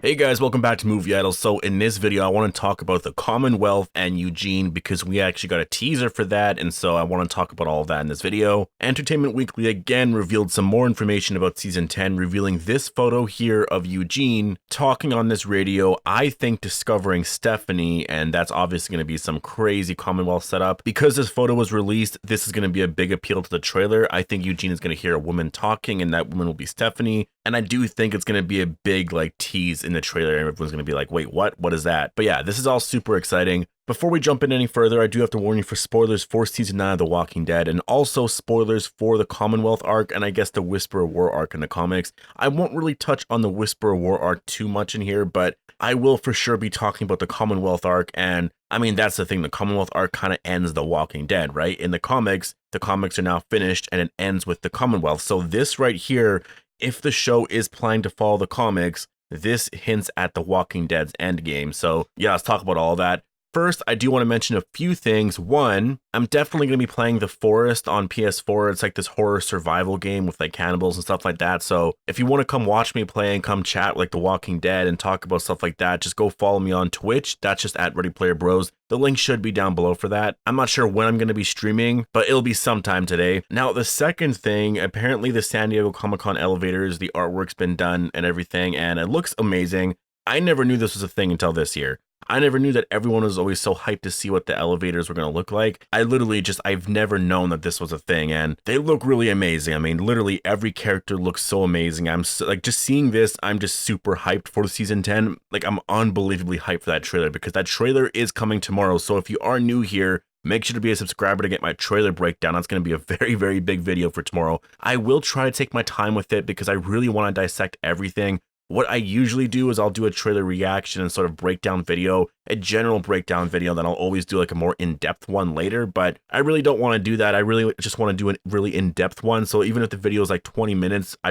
Hey guys, welcome back to MOVIEidol. So in this video, I want to talk about the Commonwealth and Eugene because we actually got a teaser for that, and so I want to talk about all of that in this video. Entertainment Weekly again revealed some more information about Season 10, revealing this photo here of Eugene talking on this radio, I think discovering Stephanie, and that's obviously going to be some crazy Commonwealth setup. Because this photo was released, this is going to be a big appeal to the trailer. I think Eugene is going to hear a woman talking, and that woman will be Stephanie. And I do think it's going to be a big tease in the trailer, and everyone's going to be like, wait, what? What is that? But yeah, this is all super exciting. Before we jump in any further, I do have to warn you for spoilers for Season 9 of The Walking Dead, and also spoilers for the Commonwealth arc, and I guess the Whisper of War arc in the comics. I won't really touch on the Whisper of War arc too much in here, but I will for sure be talking about the Commonwealth arc, and I mean, that's the thing, the Commonwealth arc kind of ends The Walking Dead, right? In the comics are now finished, and it ends with the Commonwealth. So this right here, if the show is planning to follow the comics, this hints at The Walking Dead's endgame. So yeah, let's talk about all that. First, I do want to mention a few things. One, I'm definitely going to be playing The Forest on PS4. It's like this horror survival game with cannibals and stuff like that. So if you want to come watch me play and come chat like The Walking Dead and talk about stuff like that, just go follow me on Twitch. That's just at Ready Player Bros. The link should be down below for that. I'm not sure when I'm going to be streaming, but it'll be sometime today. Now, the second thing, apparently the San Diego Comic-Con elevators, the artwork's been done and everything, and it looks amazing. I never knew this was a thing until this year. I never knew that everyone was always so hyped to see what the elevators were going to look like. I've never known that this was a thing, and they look really amazing. I mean, literally every character looks so amazing. I'm so, just seeing this, I'm just super hyped for Season 10. I'm unbelievably hyped for that trailer because that trailer is coming tomorrow. So if you are new here, make sure to be a subscriber to get my trailer breakdown. That's going to be a very, very big video for tomorrow. I will try to take my time with it because I really want to dissect everything. What I usually do is I'll do a trailer reaction and sort of breakdown video, a general breakdown video, then I'll always do a more in-depth one later, but I really don't want to do that. I really just want to do a really in-depth one. So even if the video is 20 minutes, I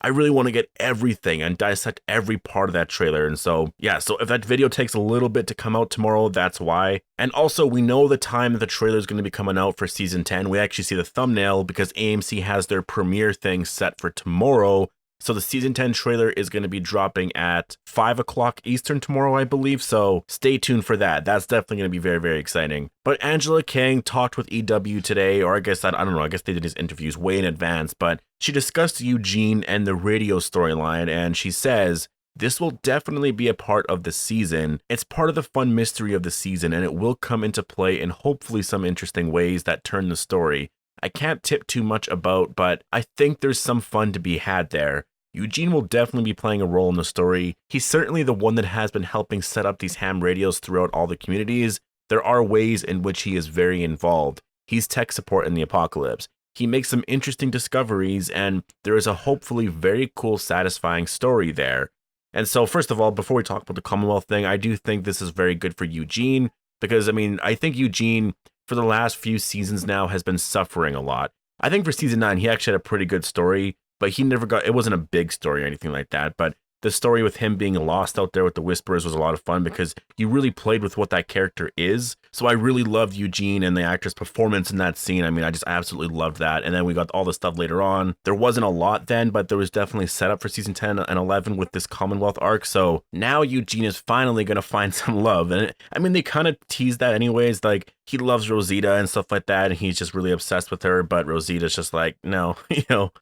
really want to get everything and dissect every part of that trailer. And so, yeah, so if that video takes a little bit to come out tomorrow, that's why. And also, we know the time that the trailer is going to be coming out for Season 10. We actually see the thumbnail because AMC has their premiere thing set for tomorrow. So the Season 10 trailer is going to be dropping at 5 o'clock Eastern tomorrow, I believe. So stay tuned for that. That's definitely going to be very, very exciting. But Angela Kang talked with EW today, or I don't know, I guess they did his interviews way in advance, but she discussed Eugene and the radio storyline, and she says, this will definitely be a part of the season. It's part of the fun mystery of the season, and it will come into play in hopefully some interesting ways that turn the story. I can't tip too much about, but I think there's some fun to be had there. Eugene will definitely be playing a role in the story. He's certainly the one that has been helping set up these ham radios throughout all the communities. There are ways in which he is very involved. He's tech support in the apocalypse. He makes some interesting discoveries, and there is a hopefully very cool, satisfying story there. And so, first of all, before we talk about the Commonwealth thing, I do think this is very good for Eugene, because, I think Eugene, for the last few seasons now, has been suffering a lot. I think for Season 9, he actually had a pretty good story, but it wasn't a big story or anything like that, but the story with him being lost out there with the Whisperers was a lot of fun because you really played with what that character is. So I really loved Eugene and the actor's performance in that scene. I just absolutely loved that. And then we got all the stuff later on. There wasn't a lot then, but there was definitely set up for Season 10 and 11 with this Commonwealth arc. So now Eugene is finally going to find some love. And they kind of teased that anyways. He loves Rosita and stuff like that, and he's just really obsessed with her, but Rosita's just no,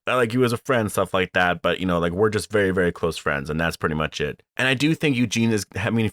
I like you as a friend, stuff like that, but, we're just very, very close friends, and that's pretty much it. And I do think Eugene is,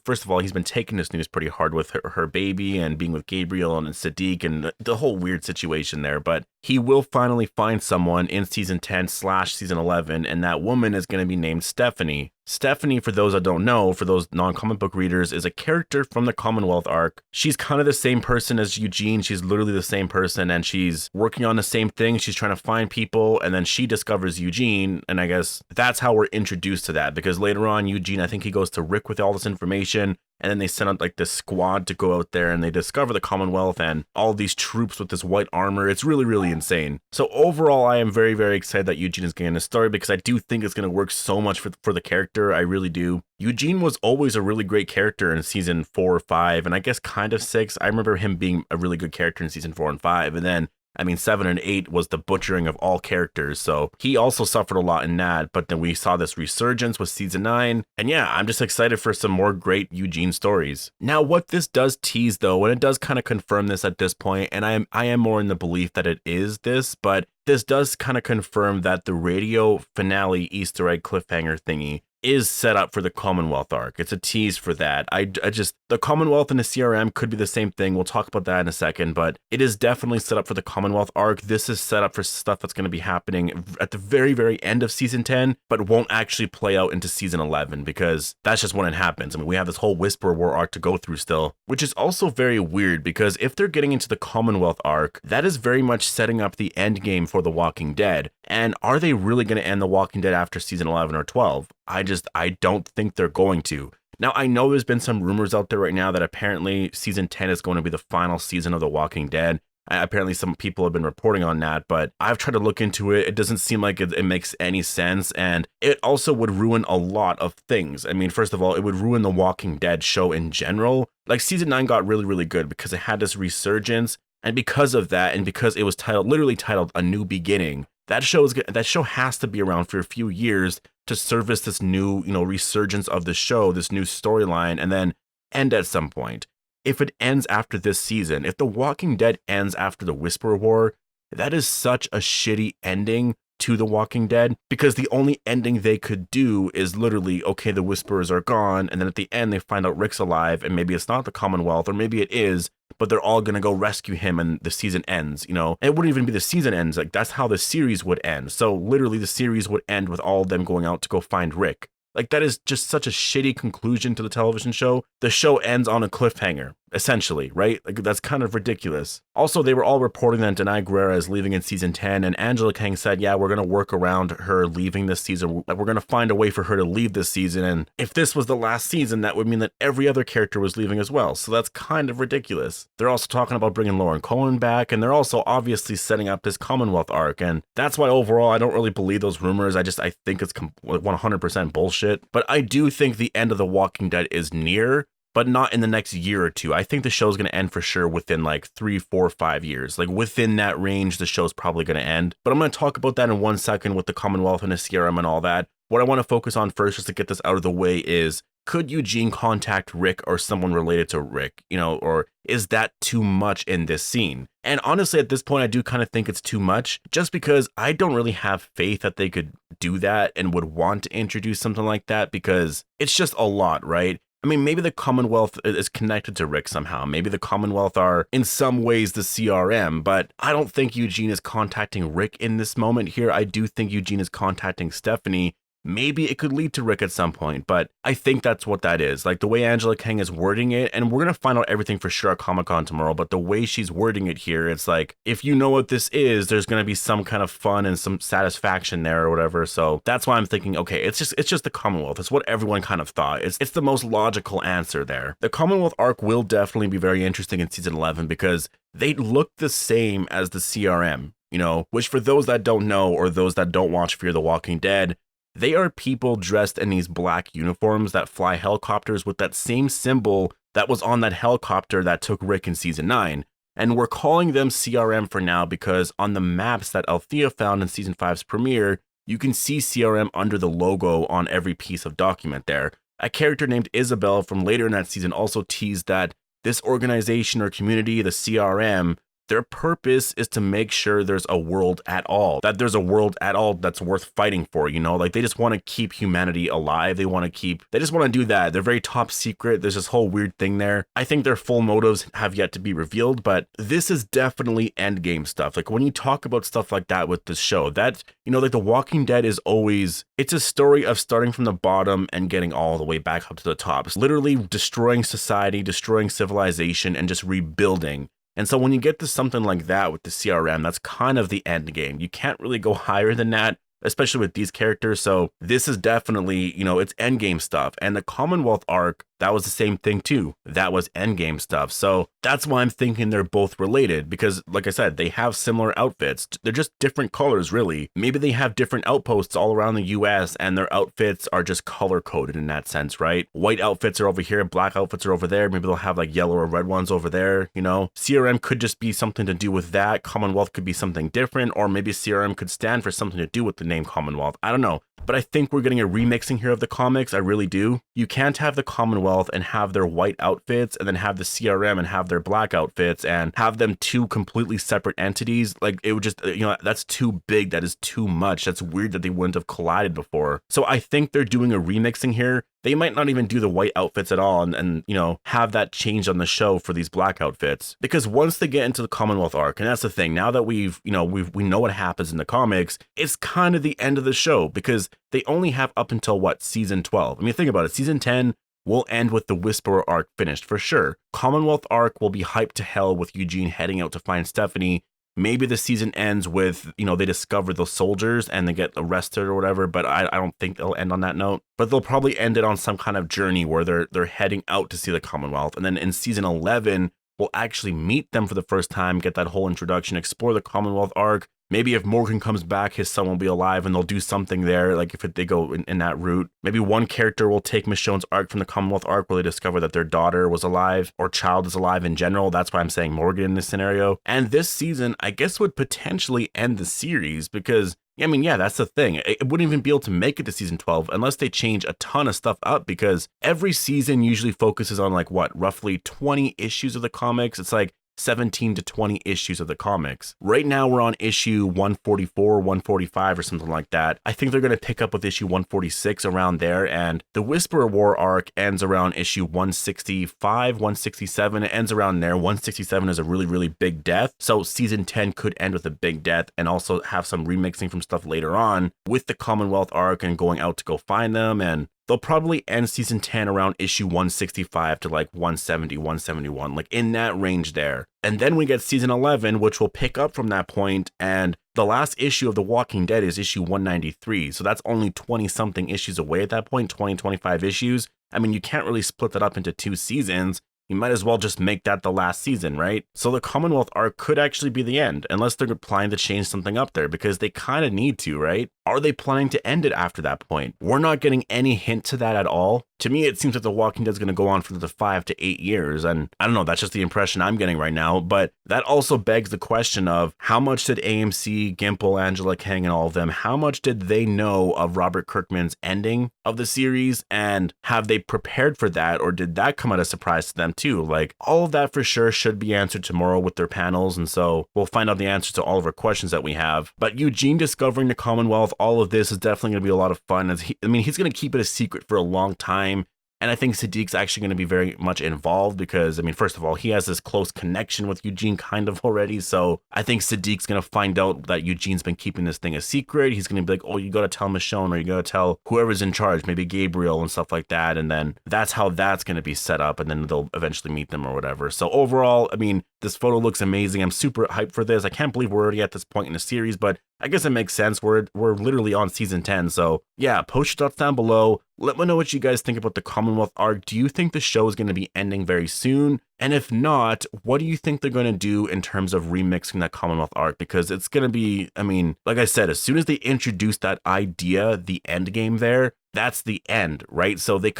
first of all, he's been taking this news pretty hard with her baby and being with Gabriel and Sadiq and the whole weird situation there, but he will finally find someone in Season 10/Season 11, and that woman is going to be named Stephanie. Stephanie, for those that don't know, for those non-comic book readers, is a character from the Commonwealth arc. She's kind of the same person as Eugene. She's literally the same person, and she's working on the same thing. She's trying to find people, and then she discovers Eugene, and I guess that's how we're introduced to that, because later on, Eugene, I think he goes to Rick with all this information, and then they send out this squad to go out there, and they discover the Commonwealth and all these troops with this white armor. It's really, really insane. So overall, I am very, very excited that Eugene is getting a story because I do think it's going to work so much for the character. I really do. Eugene was always a really great character in Season 4 or 5, and I guess kind of 6. I remember him being a really good character in Season 4 and 5, and then I mean, 7 and 8 was the butchering of all characters, so he also suffered a lot in that, but then we saw this resurgence with season 9, and yeah, I'm just excited for some more great Eugene stories. Now, what this does tease though, and it does kind of confirm this at this point, and I am more in the belief that it is this, but this does kind of confirm that the radio finale Easter egg cliffhanger thingy is set up for the Commonwealth arc. It's a tease for that. I just, the Commonwealth and the CRM could be the same thing. We'll talk about that in a second, but it is definitely set up for the Commonwealth arc. This is set up for stuff that's going to be happening at the very, very end of season 10, but won't actually play out into season 11 because that's just when it happens. I mean, we have this whole Whisper War arc to go through still, which is also very weird because if they're getting into the Commonwealth arc, that is very much setting up the end game for The Walking Dead. And are they really going to end The Walking Dead after season 11 or 12? I don't think they're going to. Now, I know there's been some rumors out there right now that apparently season 10 is going to be the final season of The Walking Dead. Apparently some people have been reporting on that, but I've tried to look into it. It doesn't seem like it makes any sense, and it also would ruin a lot of things. I mean, first of all, it would ruin The Walking Dead show in general. Like, season 9 got really, really good because it had this resurgence, and because of that, and because it was literally titled A New Beginning, that show has to be around for a few years to service this new, resurgence of the show, this new storyline, and then end at some point. If it ends after this season, if The Walking Dead ends after the Whisper War, that is such a shitty ending to The Walking Dead, because the only ending they could do is literally, okay, the Whisperers are gone, and then at the end they find out Rick's alive, and maybe it's not the Commonwealth, or maybe it is, but they're all gonna go rescue him and the season ends, And it wouldn't even be the season ends, like that's how the series would end. So literally the series would end with all of them going out to go find Rick. Like, that is just such a shitty conclusion to the television show. The show ends on a cliffhanger, essentially, right? Like, that's kind of ridiculous. Also, they were all reporting that Denai Guerrera is leaving in season 10, and Angela Kang said, yeah, we're going to work around her leaving this season. We're going to find a way for her to leave this season, and if this was the last season, that would mean that every other character was leaving as well, so that's kind of ridiculous. They're also talking about bringing Lauren Cohen back, and they're also obviously setting up this Commonwealth arc, and that's why overall I don't really believe those rumors. I think it's 100% bullshit. But I do think the end of The Walking Dead is near, but not in the next year or two. I think the show's going to end for sure within like 3, 4, 5 years. Like, within that range, the show's probably going to end. But I'm going to talk about that in 1 second with the Commonwealth and the CRM and all that. What I want to focus on first, just to get this out of the way, is could Eugene contact Rick or someone related to Rick, or is that too much in this scene? And honestly, at this point, I do kind of think it's too much, just because I don't really have faith that they could do that and would want to introduce something like that, because it's just a lot, right? I mean, maybe the Commonwealth is connected to Rick somehow. Maybe the Commonwealth are in some ways the CRM, but I don't think Eugene is contacting Rick in this moment here. I do think Eugene is contacting Stephanie. Maybe it could lead to Rick at some point, but I think that's what that is. Like, the way Angela Kang is wording it, and we're going to find out everything for sure at Comic-Con tomorrow, but the way she's wording it here, it's like, if you know what this is, there's going to be some kind of fun and some satisfaction there or whatever. So that's why I'm thinking, okay, it's just the Commonwealth. It's what everyone kind of thought. It's the most logical answer there. The Commonwealth arc will definitely be very interesting in season 11 because they look the same as the CRM, which, for those that don't know or those that don't watch Fear the Walking Dead, they are people dressed in these black uniforms that fly helicopters with that same symbol that was on that helicopter that took Rick in season 9. And we're calling them CRM for now because on the maps that Althea found in season 5's premiere, you can see CRM under the logo on every piece of document there. A character named Isabel from later in that season also teased that this organization or community, the CRM, their purpose is to make sure there's a world at all, that's worth fighting for, Like, they just want to keep humanity alive. They just want to do that. They're very top secret. There's this whole weird thing there. I think their full motives have yet to be revealed, but this is definitely endgame stuff. Like, when you talk about stuff like that with this show, that, like The Walking Dead is always, it's a story of starting from the bottom and getting all the way back up to the top. It's literally destroying society, destroying civilization, and just rebuilding. And so when you get to something like that with the CRM, that's kind of the end game. You can't really go higher than that, especially with these characters. So this is definitely, it's end game stuff. And the Commonwealth arc, that was the same thing too. That was Endgame stuff. So that's why I'm thinking they're both related because, like I said, they have similar outfits. They're just different colors, really. Maybe they have different outposts all around the US and their outfits are just color coded in that sense, right? White outfits are over here, black outfits are over there. Maybe they'll have like yellow or red ones over there, you know? CRM could just be something to do with that. Commonwealth could be something different, or maybe CRM could stand for something to do with the name Commonwealth. I don't know. But I think we're getting a remixing here of the comics. I really do. You can't have the Commonwealth and have their white outfits and then have the CRM and have their black outfits and have them two completely separate entities. Like, it would just, you know, that's too big. That is too much. That's weird that they wouldn't have collided before. So I think they're doing a remixing here. They might not even do the white outfits at all and you know, have that change on the show for these black outfits. Because once they get into the Commonwealth arc, and that's the thing, now that we know what happens in the comics, it's kind of the end of the show because they only have up until what, season 12. I mean, think about it. Season 10 will end with the Whisperer arc finished for sure. Commonwealth arc will be hyped to hell with Eugene heading out to find Stephanie. Maybe the season ends with, you know, they discover the soldiers and they get arrested or whatever, but I don't think they'll end on that note. But they'll probably end it on some kind of journey where they're heading out to see the Commonwealth. And then in season 11, we'll actually meet them for the first time, get that whole introduction, explore the Commonwealth arc. Maybe if Morgan comes back, his son will be alive and they'll do something there, like if they go in that route. Maybe one character will take Michonne's arc from the Commonwealth arc where they discover that their daughter was alive or child is alive in general. That's why I'm saying Morgan in this scenario. And this season, I guess, would potentially end the series because, I mean, yeah, that's the thing. It wouldn't even be able to make it to season 12 unless they change a ton of stuff up because every season usually focuses on like what, roughly 20 issues of the comics. It's like 17 to 20 issues of the comics. Right now we're on issue 144, 145 or something like that. I think they're going to pick up with issue 146 around there, and the Whisperer War arc ends around issue 165, 167. It ends around there. 167 is a really, really big death. So season 10 could end with a big death and also have some remixing from stuff later on with the Commonwealth arc and going out to go find them. And they'll probably end season 10 around issue 165 to like 170, 171, like in that range there. And then we get season 11, which will pick up from that point, and the last issue of The Walking Dead is issue 193. So that's only 20 something issues away at that point, 20, 25 issues. I mean, you can't really split that up into 2 seasons. You might as well just make that the last season, right? So the Commonwealth arc could actually be the end, unless they're planning to change something up there, because they kind of need to, right? Are they planning to end it after that point? We're not getting any hint to that at all. To me, it seems like The Walking Dead is going to go on for the 5 to 8 years, and I don't know, that's just the impression I'm getting right now, but that also begs the question of how much did AMC, Gimple, Angela Kang, and all of them, how much did they know of Robert Kirkman's ending of the series, and have they prepared for that, or did that come as a surprise to them too? Like, all of that for sure should be answered tomorrow with their panels, and so we'll find out the answers to all of our questions that we have. But Eugene discovering the Commonwealth, all of this is definitely going to be a lot of fun. He's going to keep it a secret for a long time. And I think Siddiq's actually going to be very much involved because, I mean, first of all, he has this close connection with Eugene kind of already. So I think Siddiq's going to find out that Eugene's been keeping this thing a secret. He's going to be like, oh, you got to tell Michonne, or you got to tell whoever's in charge, maybe Gabriel and stuff like that. And then that's how that's going to be set up. And then they'll eventually meet them or whatever. So overall, I mean, this photo looks amazing. I'm super hyped for this. I can't believe we're already at this point in the series, but I guess it makes sense. We're literally on season 10. So yeah, post your thoughts down below. Let me know what you guys think about the Commonwealth arc. Do you think the show is going to be ending very soon? And if not, what do you think they're going to do in terms of remixing that Commonwealth arc? Because it's going to be, I mean, like I said, as soon as they introduce that idea, the end game there, that's the end, right? So they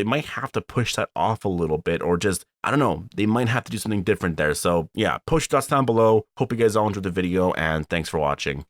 might have to push that off a little bit, or just, I don't know, they might have to do something different there. So yeah, post your thoughts down below. Hope you guys all enjoyed the video, and thanks for watching.